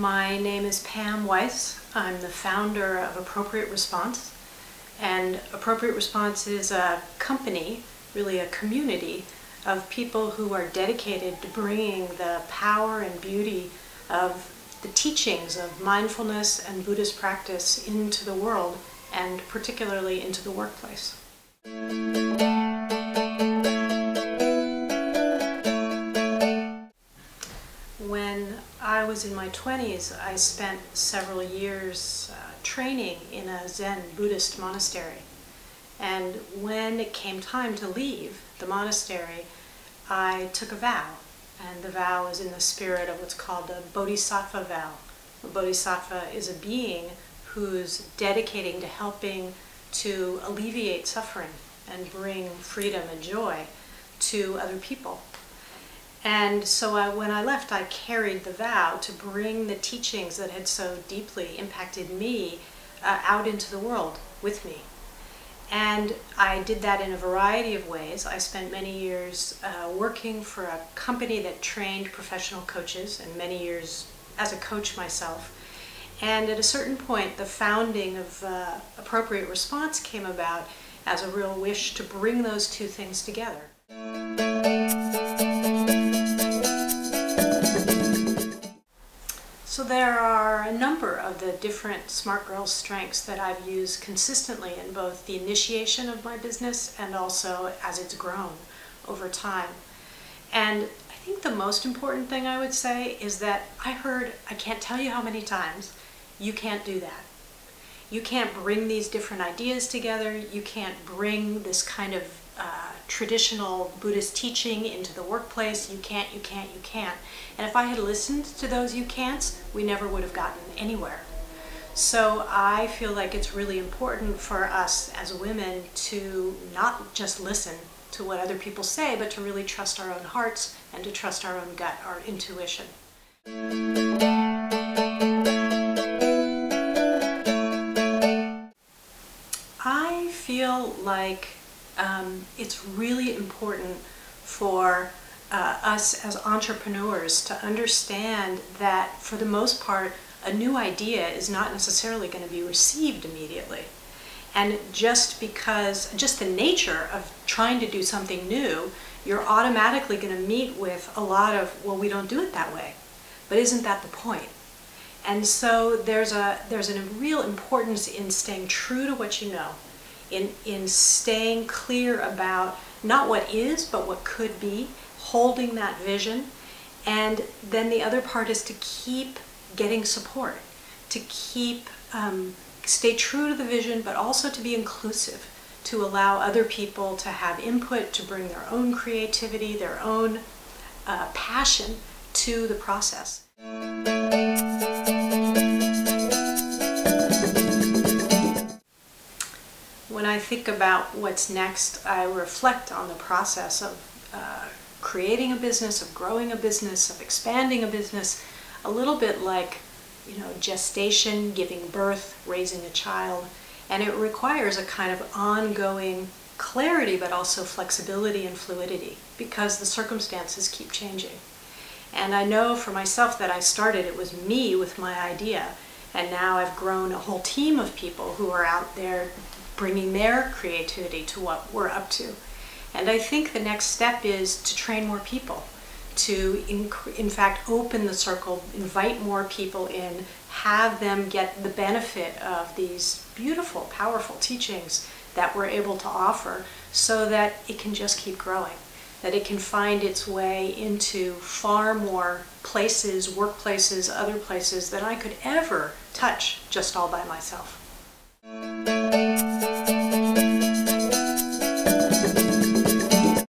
My name is Pam Weiss. I'm the founder of Appropriate Response. And Appropriate Response is a company, really a community, of people who are dedicated to bringing the power and beauty of the teachings of mindfulness and Buddhist practice into the world, and particularly into the workplace. When I was in my 20s, I spent several years training in a Zen Buddhist monastery. And when it came time to leave the monastery, I took a vow. And the vow is in the spirit of what's called a bodhisattva vow. A bodhisattva is a being who's dedicating to helping to alleviate suffering and bring freedom and joy to other people. And so when I left, I carried the vow to bring the teachings that had so deeply impacted me out into the world with me. And I did that in a variety of ways. I spent many years working for a company that trained professional coaches, and many years as a coach myself. And at a certain point, the founding of Appropriate Response came about as a real wish to bring those two things together. So there are a number of the different Smart Girls strengths that I've used consistently in both the initiation of my business and also as it's grown over time. And I think the most important thing I would say is that I can't tell you how many times, you can't do that. You can't bring these different ideas together. You can't bring this kind of traditional Buddhist teaching into the workplace. You can't. And if I had listened to those you can'ts, we never would have gotten anywhere. So I feel like it's really important for us as women to not just listen to what other people say, but to really trust our own hearts and to trust our own gut, our intuition. I feel like it's really important for us as entrepreneurs to understand that for the most part, a new idea is not necessarily going to be received immediately. And just the nature of trying to do something new, you're automatically going to meet with a lot of, well, we don't do it that way. But isn't that the point? And so there's a real importance in staying true to what you know, in staying clear about not what is, but what could be, holding that vision. And then the other part is to keep getting support, to stay true to the vision, but also to be inclusive, to allow other people to have input, to bring their own creativity, their own passion to the process. When I think about what's next, I reflect on the process of creating a business, of growing a business, of expanding a business, a little bit like, gestation, giving birth, raising a child. And it requires a kind of ongoing clarity, but also flexibility and fluidity, because the circumstances keep changing. And I know for myself that it was me with my idea, and now I've grown a whole team of people who are out there bringing their creativity to what we're up to. And I think the next step is to train more people, to in fact open the circle, invite more people in, have them get the benefit of these beautiful, powerful teachings that we're able to offer, so that it can just keep growing, that it can find its way into far more places, workplaces, other places than I could ever touch just all by myself.